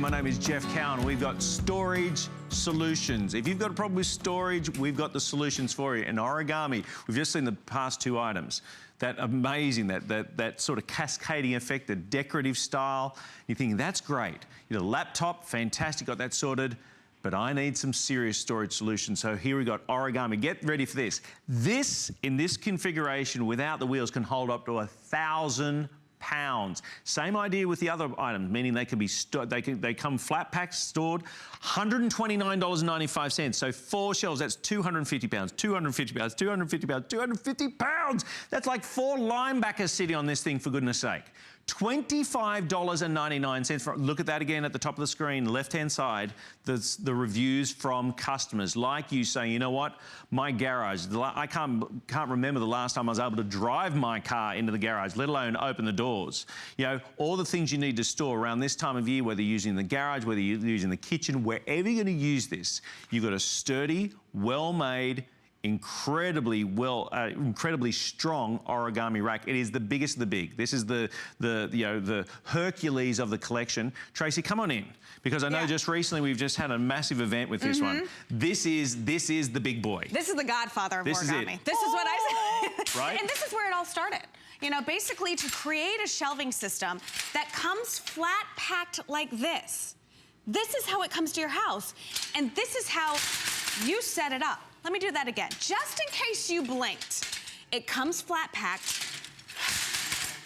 My name is Jeff Cowan. We've got storage solutions. If you've got a problem with storage, we've got the solutions for you. In Origami, we've just seen the past two items. That amazing, that sort of cascading effect, the decorative style. You're thinking, that's great. You know, laptop, fantastic, got that sorted. But I need some serious storage solutions. So here we got Origami. Get ready for this. This, in this configuration, without the wheels, can hold up to 1,000 pounds. Same idea with the other items, meaning they can be they come flat packed, stored. $129.95. So 4 shelves, that's 250 pounds, 250 pounds, 250 pounds, 250 pounds. That's like 4 linebackers sitting on this thing, for goodness sake. $25.99. Look at that again at the top of the screen, left-hand side, the reviews from customers like you saying, you know what, my garage, I can't remember the last time I was able to drive my car into the garage, let alone open the doors. You know, all the things you need to store around this time of year, whether you're using the garage, whether you're using the kitchen, wherever you're going to use this, you've got a sturdy, well-made, incredibly strong Origami rack. It is the biggest of the big. This is the Hercules of the collection. Tracy, come on in, because I know just recently we've just had a massive event with this one. This is the big boy. This is the godfather of Origami. This is what I say. Right? And this is where it all started. You know, basically to create a shelving system that comes flat packed like this. This is how it comes to your house. And this is how you set it up. Let me do that again, just in case you blinked. It comes flat packed.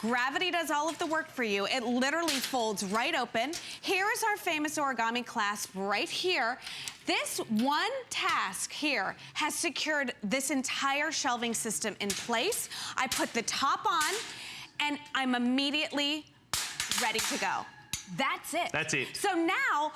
Gravity does all of the work for you. It literally folds right open. Here is our famous Origami clasp right here. This one task here has secured this entire shelving system in place. I put the top on, and I'm immediately ready to go. That's it. That's it. So now,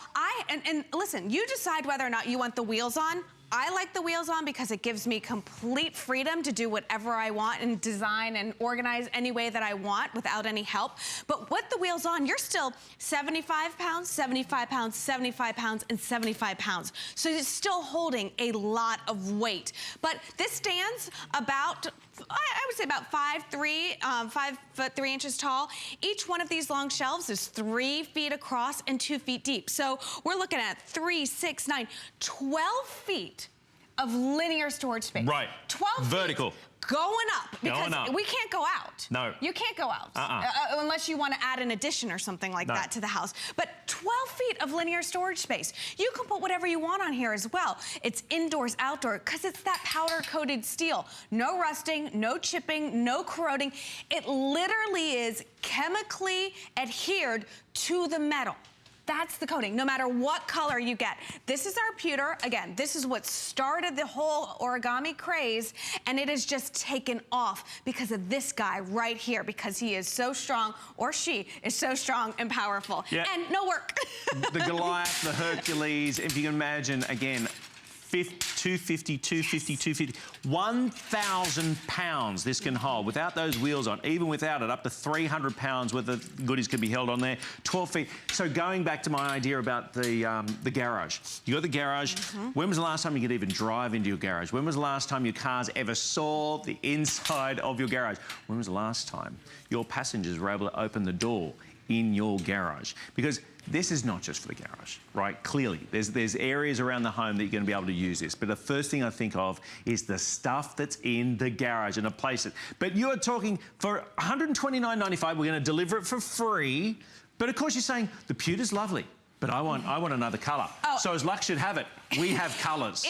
and listen, you decide whether or not you want the wheels on. I like the wheels on because it gives me complete freedom to do whatever I want and design and organize any way that I want without any help. But with the wheels on, you're still 75 pounds, 75 pounds, 75 pounds, and 75 pounds. So it's still holding a lot of weight. But this stands about, I would say about 5 foot 3 inches tall. Each one of these long shelves is 3 feet across and 2 feet deep. So we're looking at 3, 6, 9, 12 feet of linear storage space. Right. 12 vertical. Feet going up, because we can't go out. No. You can't go out. Unless you want to add an addition or something like that to the house. But 12 feet of linear storage space. You can put whatever you want on here as well. It's indoors, outdoor, because it's that powder-coated steel. No rusting, no chipping, no corroding. It literally is chemically adhered to the metal. That's the coating, no matter what color you get. This is our pewter. Again, this is what started the whole Origami craze, and it has just taken off because of this guy right here, because he is so strong, or she is so strong and powerful. Yeah. And no work. The Goliath, the Hercules, if you can imagine, again, 250, 250, 250, 1,000 pounds this can hold without those wheels on. Even without it, up to 300 pounds worth of goodies can be held on there. 12 feet. So going back to my idea about the garage. You got the garage. When was the last time you could even drive into your garage? When was the last time your cars ever saw the inside of your garage? When was the last time your passengers were able to open the door in your garage? Because this is not just for the garage, right? Clearly, there's areas around the home that you're going to be able to use this. But the first thing I think of is the stuff that's in the garage and a place it. But you're talking for $129.95, we're going to deliver it for free. But of course you're saying the pewter's lovely, but I want another colour. So as luck should have it, we have colours.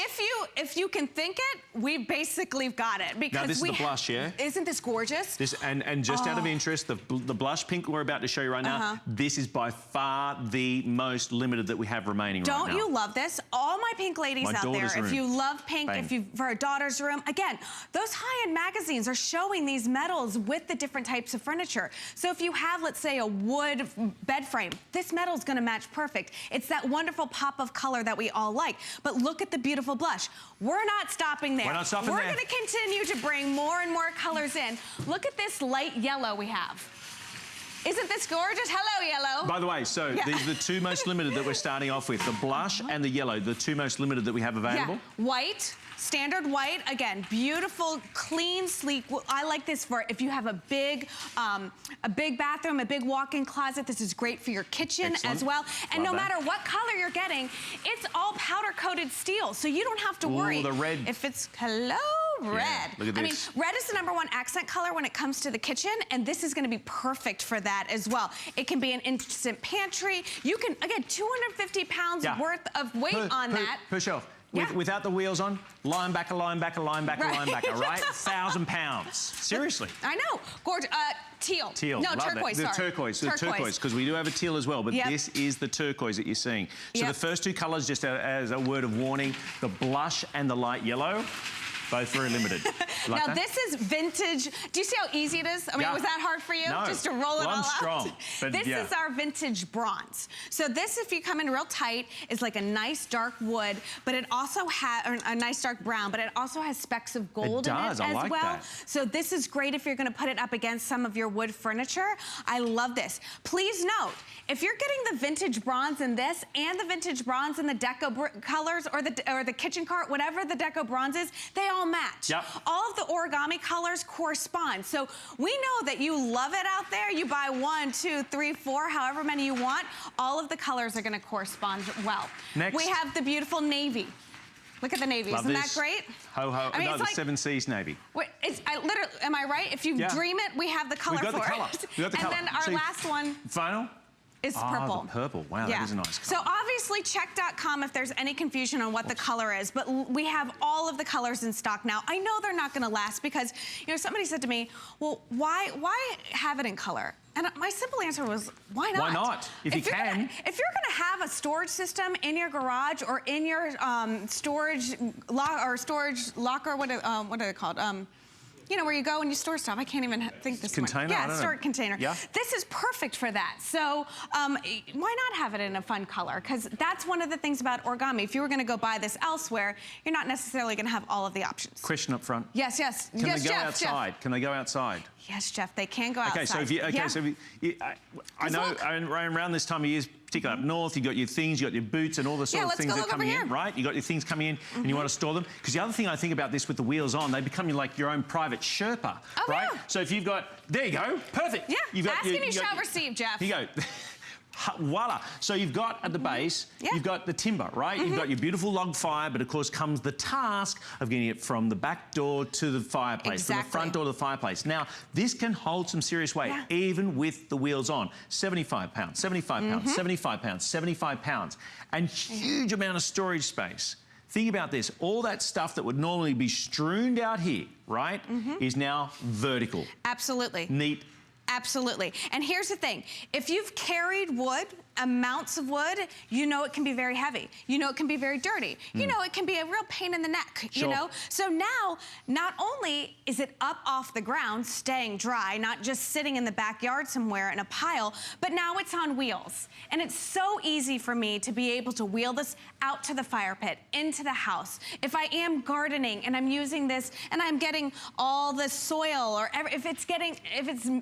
If you can think it, we basically got it. Because now this is the blush, yeah? Isn't this gorgeous? This and just out of interest, the blush pink we're about to show you right now, this is by far the most limited that we have remaining right now. Don't you love this? All my pink ladies out there, if you love pink, Bang. if you for a daughter's room, again, those high-end magazines are showing these metals with the different types of furniture. So if you have, let's say, a wood bed frame, this metal is going to match perfect. It's that wonderful pop of color that we all like. But look at the beautiful blush. We're not stopping there. We're not stopping there. We're going to continue to bring more and more colors in. Look at this light yellow we have. Isn't this gorgeous? Hello, yellow. By the way, so these are the two most limited that we're starting off with. The blush and the yellow, the two most limited that we have available. Yeah. White, standard white. Again, beautiful, clean, sleek. I like this for if you have a big bathroom, a big walk-in closet. This is great for your kitchen as well. And no matter what color you're getting, it's all powder-coated steel, so you don't have to worry. The red. If it's, hello, red. Look at this. I mean, red is the #1 accent color when it comes to the kitchen, and this is gonna be perfect for that as well. It can be an instant pantry. You can, again, 250 pounds worth of weight on that. Per shelf. Without the wheels on, linebacker, linebacker, linebacker, linebacker, right? 1,000 pounds. Seriously. I know. Gorgeous. Teal. Teal. No, turquoise, The sorry. turquoise, because we do have a teal as well, but this is the turquoise that you're seeing. So the first two colors, just as a word of warning, the blush and the light yellow, both very limited. Like now this is vintage. Do you see how easy it is? I mean, was that hard for you? No. Just to roll it all strong, out? This is our vintage bronze. So this, if you come in real tight, is like a nice dark wood, but it also has, a nice dark brown, but it also has specks of gold in it as well. That. So this is great if you're gonna put it up against some of your wood furniture. I love this. Please note, if you're getting the vintage bronze in this and the vintage bronze in the deco colors or the kitchen cart, whatever the deco bronze is, they all match. All of the origami colors correspond. So we know that you love it out there. You buy 1, 2, 3, 4, however many you want. All of the colors are gonna correspond well. Next. We have the beautiful navy. Look at the navy, isn't that great? Ho, ho, I mean, the 7 Seas navy. Wait, literally, am I right? If you dream it, we have the color We've got for the color. it. We've got the color. And then our last one. Final? Is purple. The purple. Wow, that is a nice color. So obviously check.com if there's any confusion on what the color is, but we have all of the colors in stock now. I know they're not gonna last because, you know, somebody said to me, well, why have it in color? And my simple answer was, why not? Why not? If you can. If you're gonna have a storage system in your garage or in your storage locker, what are they called? You know, where you go and you store stuff. I can't even think this container. Yeah, storage container. Yeah. This is perfect for that. So why not have it in a fun color? Because that's one of the things about origami. If you were going to go buy this elsewhere, you're not necessarily going to have all of the options. Question up front. Yes. Can they go outside? Jeff. Can they go outside? Yes, Jeff, they can go outside. I know around this time of year, particularly up north, you got your things, you got your boots and all the sort of things that are coming in, right? You got your things coming in and you want to store them. Because the other thing I think about this with the wheels on, they become like your own private Sherpa, right? Yeah. So if you've got, there you go, perfect. Yeah, asking you shall receive, Jeff. Here you go. Voila. So you've got at the base, you've got the timber, right? You've got your beautiful log fire, but of course comes the task of getting it from the back door to the fireplace, from the front door to the fireplace. Now, this can hold some serious weight, even with the wheels on. 75 pounds, 75 pounds, 75 pounds, 75 pounds, and huge amount of storage space. Think about this, all that stuff that would normally be strewn out here, right, is now vertical. Absolutely. Neat. Absolutely. And here's the thing. If you've carried wood, amounts of wood, you know it can be very heavy. You know it can be very dirty. You know it can be a real pain in the neck, you know? So now, not only is it up off the ground, staying dry, not just sitting in the backyard somewhere in a pile, but now it's on wheels. And it's so easy for me to be able to wheel this out to the fire pit, into the house. If I am gardening and I'm using this and I'm getting all the soil, or if it's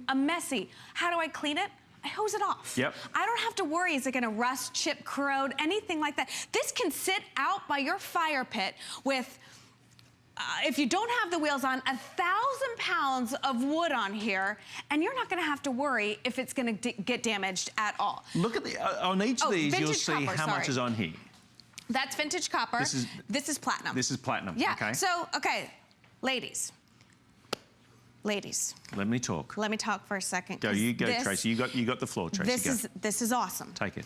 a messy, how do I clean it? I hose it off. Yep. I don't have to worry, is it gonna rust, chip, corrode, anything like that. This can sit out by your fire pit with, if you don't have the wheels on, 1,000 pounds of wood on here, and you're not gonna have to worry if it's gonna get damaged at all. Look at the, on each of these, you'll see how much is on here. That's vintage copper. This is platinum. This is platinum, okay. So, okay, ladies. Ladies. Let me talk. Let me talk for a second. Go, you go, Tracy. You got the floor, Tracy. This is awesome. Take it.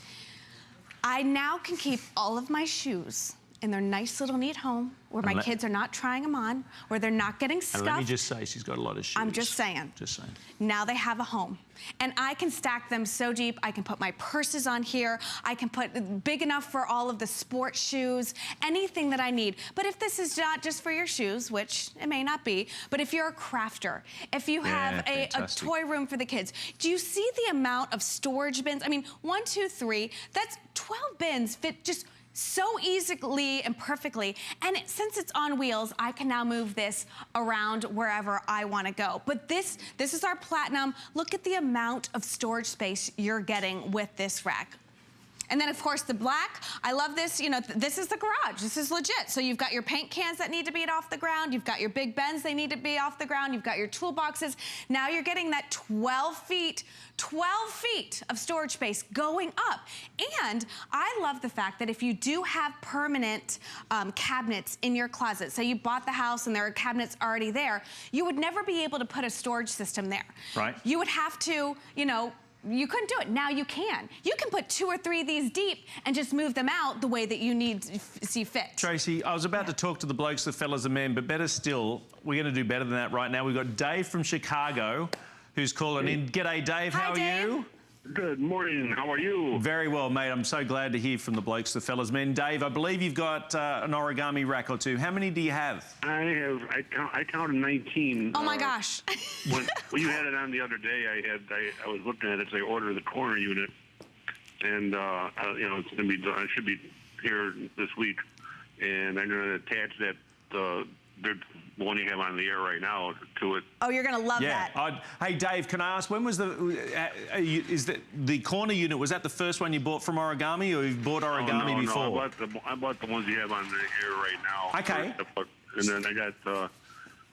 I now can keep all of my shoes in their nice little neat home where my kids are not trying them on, where they're not getting stuffed. And let me just say, she's got a lot of shoes. I'm just saying. Just saying. Now they have a home. And I can stack them so deep. I can put my purses on here. I can put big enough for all of the sports shoes, anything that I need. But if this is not just for your shoes, which it may not be, but if you're a crafter, if you have a toy room for the kids, do you see the amount of storage bins? I mean, 1, 2, 3, that's 12 bins fit just so easily and perfectly. And since it's on wheels, I can now move this around wherever I want to go. But this is our platinum. Look at the amount of storage space you're getting with this rack. And then, of course, the black, I love this, you know, this is the garage. This is legit. So you've got your paint cans that need to be off the ground. You've got your big bends, they need to be off the ground. You've got your toolboxes. Now you're getting that 12 feet of storage space going up. And I love the fact that if you do have permanent cabinets in your closet, say you bought the house and there are cabinets already there, you would never be able to put a storage system there. Right. You would have to, you know, you couldn't do it. Now you can. You can put 2 or 3 of these deep and just move them out the way that you need to see fit. Tracy, I was about to talk to the blokes, the fellas, the men, but better still, we're going to do better than that right now. We've got Dave from Chicago who's calling in. G'day, Dave. Hi, how are Dave. you? Good morning. How are you? Very well, mate. I'm so glad to hear from the blokes, the fellas, men. Dave, I believe you've got an origami rack or two. How many do you have? I counted 19. Oh my gosh. when you had it on the other day, I was looking at it. I ordered the corner unit, and you know, it's gonna be done. It should be here this week, and I'm gonna attach that the one you have on the air right now to it. Oh, you're gonna love that. Hey, Dave, can I ask, when was is the corner unit, was that the first one you bought from Origami, or you've bought Origami before? No, I bought the ones you have on the air right now. Okay. And then I got,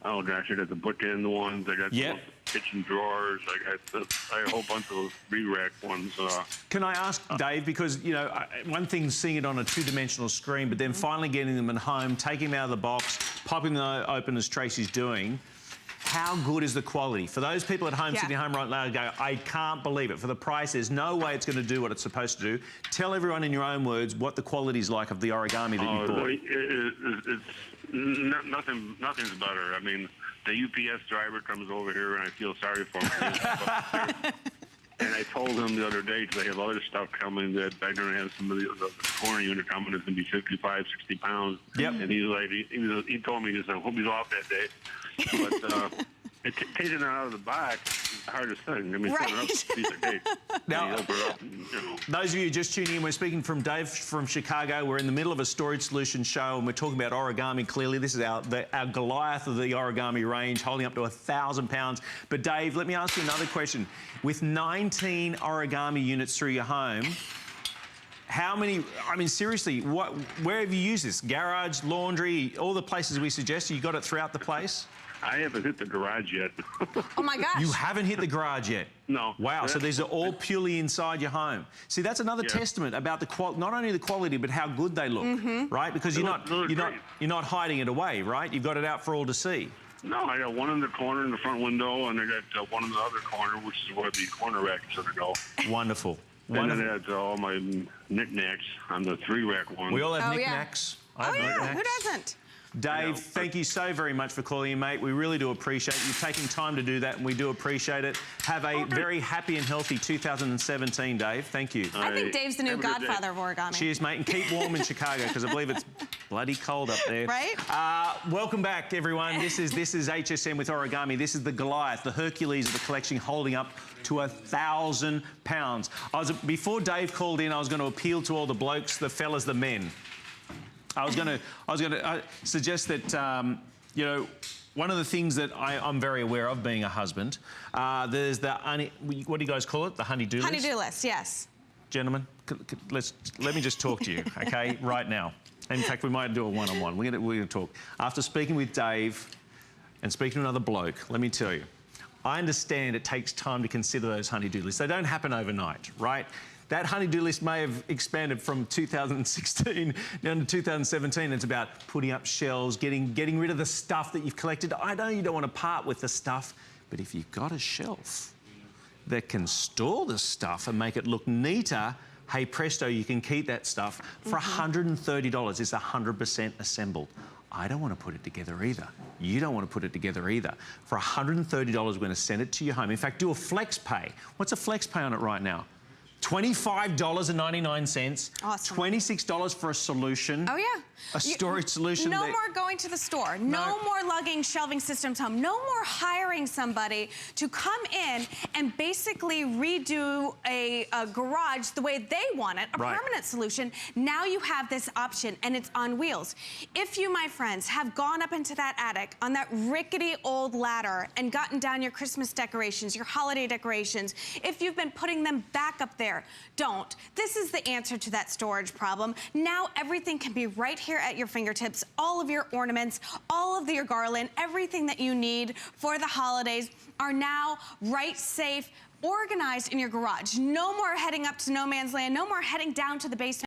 oh gosh, I got the bookend ones. I got the kitchen drawers. I got a whole bunch of re-rack ones. Can I ask, Dave, because, you know, one thing's seeing it on a two-dimensional screen, but then finally getting them at home, taking them out of the box, popping them open as Tracy's doing, how good is the quality? For those people at home sitting at home right now go, I can't believe it. For the price, there's no way it's going to do what it's supposed to do. Tell everyone in your own words what the quality's like of the origami that you bought. Nothing's better. I mean, the UPS driver comes over here and I feel sorry for him. And I told him the other day, because I have other stuff coming, that I'm going to have some of the corner unit coming. It's going to be 55, 60 pounds. Yep. And he's like, he told me, I hope he's off that day. But taking it out of the box is the hardest thing. I mean, setting up a piece of cake. Now, you open it up and, you know. Those of you just tuning in, we're speaking from Dave from Chicago. We're in the middle of a storage solution show, and we're talking about origami. Clearly, this is our Goliath of the origami range, holding up to 1,000 pounds. But Dave, let me ask you another question. With 19 origami units through your home, how many, I mean, seriously, where have you used this? Garage, laundry, all the places we suggested, you got it throughout the place? I haven't hit the garage yet. Oh my gosh. You haven't hit the garage yet? No. Wow, so these are all purely inside your home. See, that's another testament about not only the quality, but how good they look, right? Because you're not hiding it away, right? You've got it out for all to see. No, I got one in the corner in the front window, and I got one in the other corner, which is where the corner rack is going to go. Wonderful. And then I had all my knickknacks on the 3-rack one. We all have knickknacks. Oh yeah, who doesn't? Dave, thank you so very much for calling in, mate. We really do appreciate you taking time to do that, and we do appreciate it. Have a very happy and healthy 2017, Dave. Thank you. I think Dave's the new godfather of origami. Cheers, mate, and keep warm in Chicago, because I believe it's bloody cold up there. Right? Welcome back, everyone. This is HSN with Origami. This is the Goliath, the Hercules of the collection, holding up to 1,000 pounds. Before Dave called in, I was going to appeal to all the blokes, the fellas, the men. I was going to suggest that, you know, one of the things that I'm very aware of being a husband, there's the, what do you guys call it? The honey-do list? Honey-do list, yes. Gentlemen, let me just talk to you, okay, right now. In fact, we might do a one-on-one. We're going to talk. After speaking with Dave and speaking to another bloke, let me tell you, I understand it takes time to consider those honey-do lists. They don't happen overnight, right? That honey-do list may have expanded from 2016 down to 2017. It's about putting up shelves, getting rid of the stuff that you've collected. I know you don't want to part with the stuff, but if you've got a shelf that can store the stuff and make it look neater, hey presto, you can keep that stuff for $130. It's 100% assembled. I don't want to put it together either. You don't want to put it together either. For $130, we're going to send it to your home. In fact, do a flex pay. What's a flex pay on it right now? $25.99. Awesome. $26 for a solution. Oh, yeah. A storage solution. No more going to the store. No more lugging shelving systems home. No more hiring somebody to come in and basically redo a garage the way they want it, a permanent solution. Now you have this option, and it's on wheels. If you, my friends, have gone up into that attic on that rickety old ladder and gotten down your Christmas decorations, your holiday decorations, if you've been putting them back up there, don't. This is the answer to that storage problem. Now everything can be right here at your fingertips. All of your ornaments, all of your garland, everything that you need for the holidays are now right, safe, organized in your garage. No more heading up to no man's land. No more heading down to the basement.